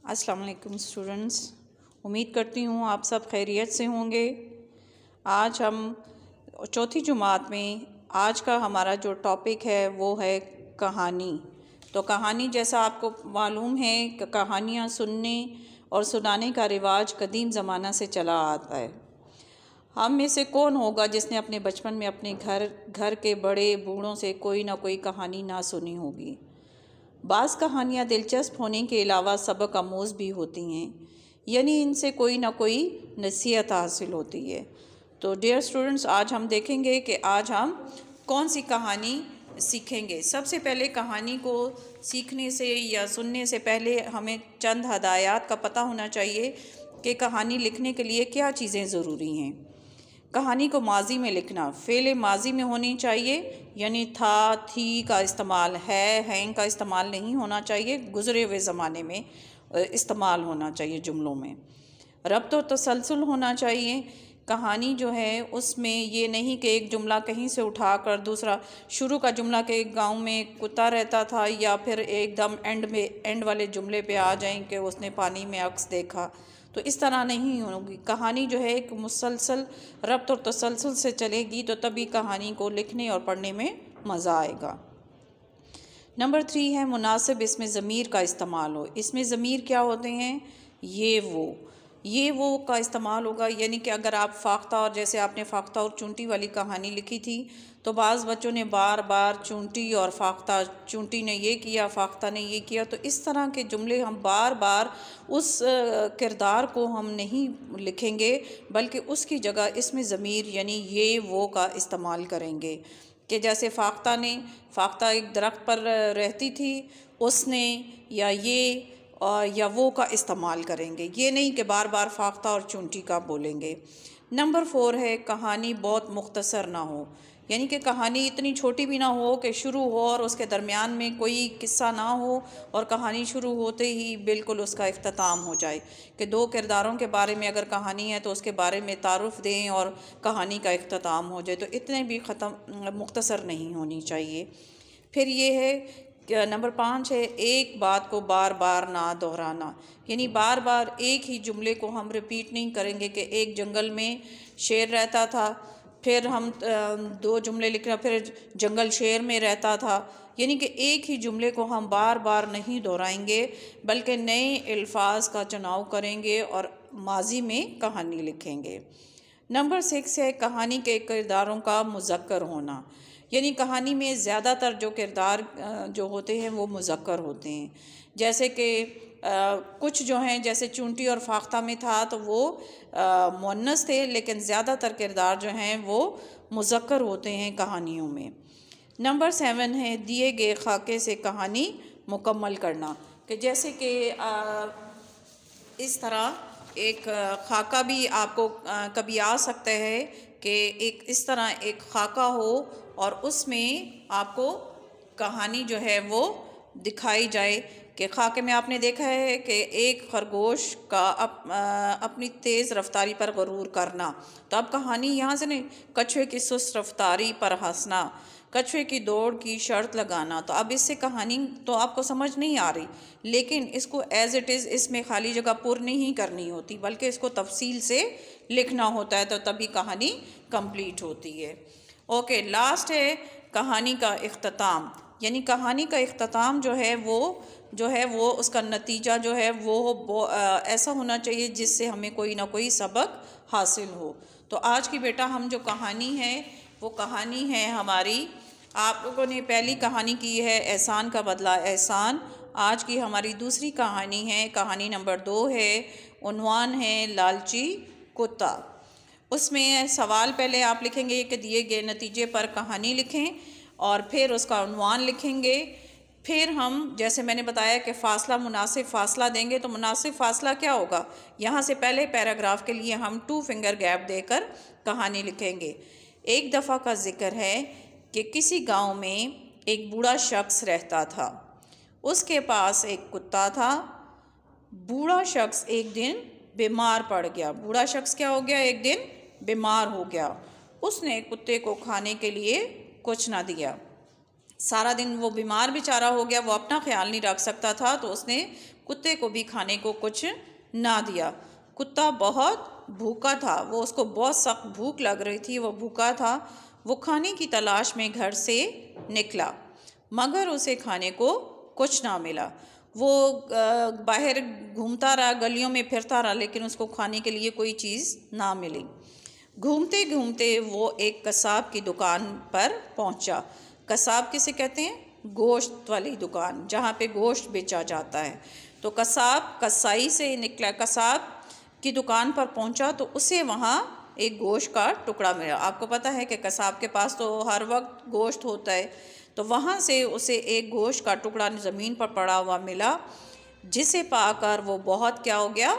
अस्सलाम वालेकुम स्टूडेंट्स, उम्मीद करती हूँ आप सब खैरियत से होंगे। आज हम चौथी जुमात में आज का हमारा जो टॉपिक है वो है कहानी। तो कहानी जैसा आपको मालूम है कि कहानियाँ सुनने और सुनाने का रिवाज कदीम ज़माना से चला आता है। हम में से कौन होगा जिसने अपने बचपन में अपने घर के बड़े बूढ़ों से कोई ना कोई कहानी ना सुनी होगी। बाज़ कहानियाँ दिलचस्प होने के अलावा सबक आमूज़ भी होती हैं, यानी इनसे कोई ना कोई नसीहत हासिल होती है। तो डियर स्टूडेंट्स, आज हम देखेंगे कि आज हम कौन सी कहानी सीखेंगे। सबसे पहले कहानी को सीखने से या सुनने से पहले हमें चंद हदायत का पता होना चाहिए कि कहानी लिखने के लिए क्या चीज़ें ज़रूरी हैं। कहानी को माजी में लिखना, फ़ेल माजी में होनी चाहिए, यानी था, थी का इस्तेमाल, है, हैं का इस्तेमाल नहीं होना चाहिए, गुज़रे हुए ज़माने में इस्तेमाल होना चाहिए जुमलों में। रब्त और तसलसल होना चाहिए। कहानी जो है उसमें ये नहीं कि एक जुमला कहीं से उठाकर दूसरा, शुरू का जुमला कि एक गांव में एक कुत्ता रहता था, या फिर एकदम एंड वाले जुमले पे आ जाएं कि उसने पानी में अक्स देखा। तो इस तरह नहीं होगी। कहानी जो है एक मुसलसल रब्त और तसलसल से चलेगी, तो तभी कहानी को लिखने और पढ़ने में मज़ा आएगा। नंबर 3 है मुनासिब इसमें ज़मीर का इस्तेमाल हो। इसमें ज़मीर क्या होते हैं? ये वो का इस्तेमाल होगा, यानी कि अगर आप फाख्ता, और जैसे आपने फाख्ता और चूंटी वाली कहानी लिखी थी, तो बाज़ बच्चों ने बार बार चूंटी और फाख्ता, चूंटी ने ये किया, फाख्ता ने ये किया, तो इस तरह के जुमले हम बार बार उस किरदार को हम नहीं लिखेंगे, बल्कि उसकी जगह इसमें ज़मीर यानी ये वो का इस्तेमाल करेंगे। कि जैसे फाख्ता एक दरख्त पर रहती थी, उसने, या ये या वो का इस्तेमाल करेंगे। ये नहीं कि बार बार फाख्ता और चूंटी का बोलेंगे। नंबर 4 है कहानी बहुत मुख्तसर ना हो, यानी कि कहानी इतनी छोटी भी ना हो कि शुरू हो और उसके दरमियान में कोई किस्सा ना हो और कहानी शुरू होते ही बिल्कुल उसका इख्तिताम हो जाए। कि 2 किरदारों के बारे में अगर कहानी है तो उसके बारे में तारुफ दें और कहानी का इख्तिताम हो जाए, तो इतने भी मुख्तसर नहीं होनी चाहिए। फिर ये है नंबर 5 है एक बात को बार बार ना दोहराना, यानी बार बार एक ही जुमले को हम रिपीट नहीं करेंगे। कि एक जंगल में शेर रहता था, फिर हम 2 जुमले लिख रहे, फिर जंगल शेर में रहता था, यानी कि एक ही जुमले को हम बार बार नहीं दोहराएंगे, बल्कि नए अल्फाज का चुनाव करेंगे और माजी में कहानी लिखेंगे। नंबर 6 है कहानी के किरदारों का मुज़क्कर होना, यानी कहानी में ज़्यादातर जो किरदार जो होते हैं वो मुज़क्कर होते हैं। जैसे कि कुछ जो हैं, जैसे चूंटी और फाख्ता में था तो वो मुअन्नस थे, लेकिन ज़्यादातर किरदार जो हैं वो मुज़क्कर होते हैं कहानियों में। नंबर 7 है दिए गए खाके से कहानी मुकम्मल करना, कि जैसे कि इस तरह एक खाका भी आपको कभी आ सकता है कि एक इस तरह एक खाका हो और उसमें आपको कहानी जो है वो दिखाई जाए। कि खाके में आपने देखा है कि एक खरगोश का अपनी तेज़ रफ्तारी पर गरूर करना, तो अब कहानी यहाँ से नहीं, कछुए की सुस्त रफ्तारी पर हंसना, कछुए की दौड़ की शर्त लगाना। तो अब इससे कहानी तो आपको समझ नहीं आ रही, लेकिन इसको एज़ इट इज़ इसमें खाली जगह पुर नहीं करनी होती, बल्कि इसको तफसील से लिखना होता है, तो तभी कहानी कंप्लीट होती है। ओके, लास्ट है कहानी का इख्तिताम, यानी कहानी का इख्तिताम जो है वो उसका नतीजा जो है वो ऐसा होना चाहिए जिससे हमें कोई ना कोई सबक हासिल हो। तो आज की बेटा हम जो कहानी है वो कहानी है हमारी, आप लोगों ने पहली कहानी की है एहसान का बदला एहसान। आज की हमारी दूसरी कहानी है, कहानी नंबर 2 है, उन्वान है लालची कुत्ता। उसमें सवाल पहले आप लिखेंगे कि दिए गए नतीजे पर कहानी लिखें, और फिर उसका उन्वान लिखेंगे। फिर हम, जैसे मैंने बताया कि फ़ासला, मुनासिब फ़ासला देंगे, तो मुनासिब फ़ासला क्या होगा, यहाँ से पहले पैराग्राफ के लिए हम 2 फिंगर गैप देकर कहानी लिखेंगे। एक दफ़ा का ज़िक्र है कि किसी गांव में एक बूढ़ा शख्स रहता था, उसके पास एक कुत्ता था। बूढ़ा शख्स एक दिन बीमार पड़ गया। बूढ़ा शख्स क्या हो गया? एक दिन बीमार हो गया। उसने कुत्ते को खाने के लिए कुछ ना दिया। सारा दिन वो बीमार बेचारा हो गया, वो अपना ख्याल नहीं रख सकता था, तो उसने कुत्ते को भी खाने को कुछ ना दिया। कुत्ता बहुत भूखा था, वो उसको बहुत सख्त भूख लग रही थी, वो भूखा था। वो खाने की तलाश में घर से निकला, मगर उसे खाने को कुछ ना मिला। वो बाहर घूमता रहा, गलियों में फिरता रहा, लेकिन उसको खाने के लिए कोई चीज़ ना मिली। घूमते घूमते वो एक कसाब की दुकान पर पहुंचा। कसाब किसे कहते हैं? गोश्त वाली दुकान, जहाँ पे गोश्त बेचा जाता है। तो कसाब कसाई से निकला, कसाब की दुकान पर पहुंचा तो उसे वहाँ एक गोश्त का टुकड़ा मिला। आपको पता है कि कसाब के पास तो हर वक्त गोश्त होता है, तो वहाँ से उसे एक गोश्त का टुकड़ा ज़मीन पर पड़ा हुआ मिला, जिसे पाकर वो बहुत क्या हो गया,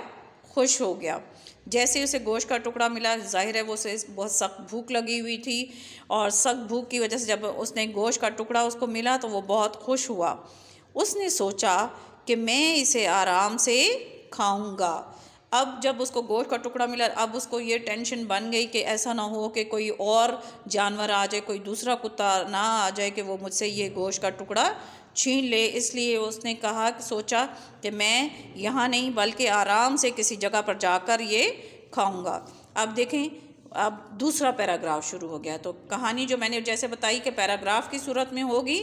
खुश हो गया। जैसे उसे गोश्त का टुकड़ा मिला, जाहिर है वो उसे बहुत सख्त भूख लगी हुई थी, और सख्त भूख की वजह से जब उसने गोश्त का टुकड़ा उसको मिला तो वो बहुत खुश हुआ। उसने सोचा कि मैं इसे आराम से खाऊंगा। अब जब उसको गोश्त का टुकड़ा मिला, अब उसको ये टेंशन बन गई कि ऐसा ना हो कि कोई और जानवर आ जाए, कोई दूसरा कुत्ता ना आ जाए कि वो मुझसे ये गोश्त का टुकड़ा छीन ले। इसलिए उसने कहा, सोचा कि मैं यहाँ नहीं बल्कि आराम से किसी जगह पर जाकर ये खाऊंगा। अब देखें, अब दूसरा पैराग्राफ शुरू हो गया। तो कहानी जो मैंने जैसे बताई कि पैराग्राफ की सूरत में होगी,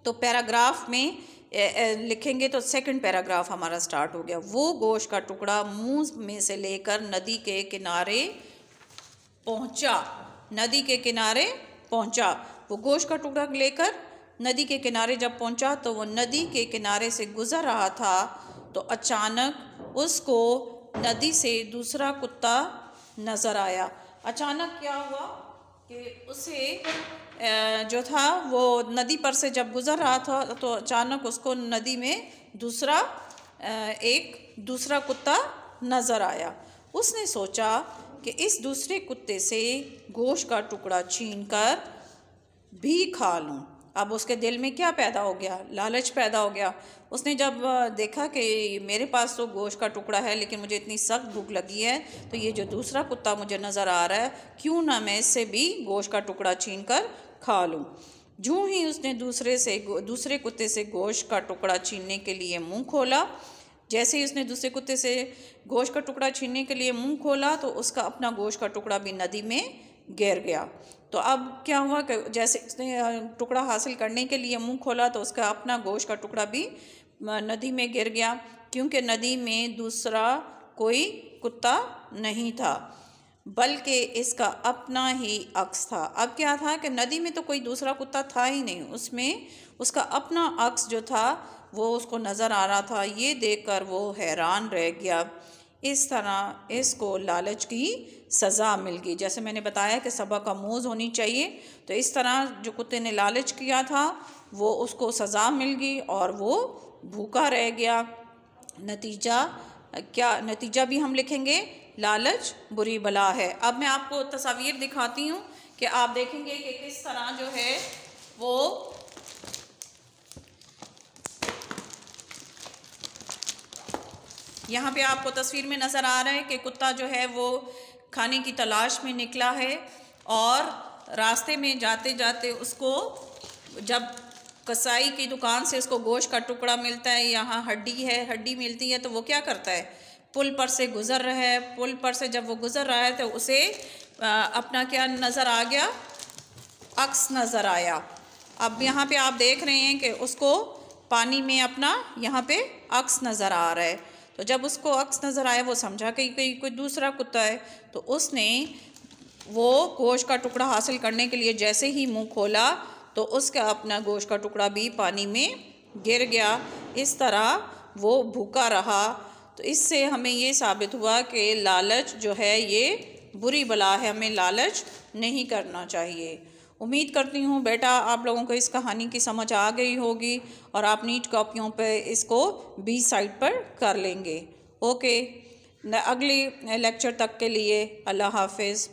तो पैराग्राफ में लिखेंगे तो सेकंड पैराग्राफ हमारा स्टार्ट हो गया। वो गोश्त का टुकड़ा मुंह में से लेकर नदी के किनारे पहुंचा। नदी के किनारे पहुंचा। वो गोश्त का टुकड़ा लेकर नदी के किनारे जब पहुंचा तो वो नदी के किनारे से गुजर रहा था, तो अचानक उसको नदी से दूसरा कुत्ता नज़र आया। अचानक क्या हुआ कि उसे जो था वो नदी पर से जब गुज़र रहा था तो अचानक उसको नदी में एक दूसरा कुत्ता नज़र आया। उसने सोचा कि इस दूसरे कुत्ते से गोश्त का टुकड़ा छीनकर भी खा लूं। अब उसके दिल में क्या पैदा हो गया? लालच पैदा हो गया। उसने जब देखा कि मेरे पास तो गोश्त का टुकड़ा है, लेकिन मुझे इतनी सख्त भूख लगी है, तो ये जो दूसरा कुत्ता मुझे नज़र आ रहा है, क्यों ना मैं इससे भी गोश्त का टुकड़ा छीन कर खा लूँ। जूँ ही उसने दूसरे कुत्ते से गोश्त का टुकड़ा छीनने के लिए मुँह खोला, जैसे ही उसने दूसरे कुत्ते से गोश्त का टुकड़ा छीनने के लिए मुँह खोला तो उसका अपना गोश्त का टुकड़ा भी नदी में गिर गया। तो अब क्या हुआ कि जैसे उसने टुकड़ा हासिल करने के लिए मुंह खोला तो उसका अपना गोश्त का टुकड़ा भी नदी में गिर गया, क्योंकि नदी में दूसरा कोई कुत्ता नहीं था बल्कि इसका अपना ही अक्स था। अब क्या था कि नदी में तो कोई दूसरा कुत्ता था ही नहीं, उसमें उसका अपना अक्स जो था वो उसको नज़र आ रहा था। ये देखकर वो हैरान रह गया। इस तरह इसको लालच की सज़ा मिल गई। जैसे मैंने बताया कि सबक आमूज़ होनी चाहिए, तो इस तरह जो कुत्ते ने लालच किया था वो उसको सज़ा मिल गई और वो भूखा रह गया। नतीजा भी हम लिखेंगे, लालच बुरी बला है। अब मैं आपको तस्वीर दिखाती हूँ कि आप देखेंगे कि किस तरह जो है वो यहाँ पे आपको तस्वीर में नज़र आ रहा है कि कुत्ता जो है वो खाने की तलाश में निकला है, और रास्ते में जाते जाते उसको जब कसाई की दुकान से उसको गोश्त का टुकड़ा मिलता है, यहाँ हड्डी मिलती है, तो वो क्या करता है, पुल पर से गुज़र रहा है। पुल पर से जब वो गुज़र रहा है तो उसे अपना क्या नज़र आ गया, अक्स नज़र आया। अब यहाँ पे आप देख रहे हैं कि उसको पानी में अपना यहाँ पे अक्स नज़र आ रहा है। तो जब उसको अक्स नज़र आया वो समझा कि कोई दूसरा कुत्ता है, तो उसने वो गोश्त का टुकड़ा हासिल करने के लिए जैसे ही मुंह खोला तो उसका अपना गोश्त का टुकड़ा भी पानी में गिर गया। इस तरह वो भूखा रहा। तो इससे हमें ये साबित हुआ कि लालच जो है ये बुरी बला है, हमें लालच नहीं करना चाहिए। उम्मीद करती हूँ बेटा आप लोगों को इस कहानी की समझ आ गई होगी और आप नीट कॉपियों पे इसको बी साइड पर कर लेंगे। ओके, अगले लेक्चर तक के लिए अल्लाह हाफिज़।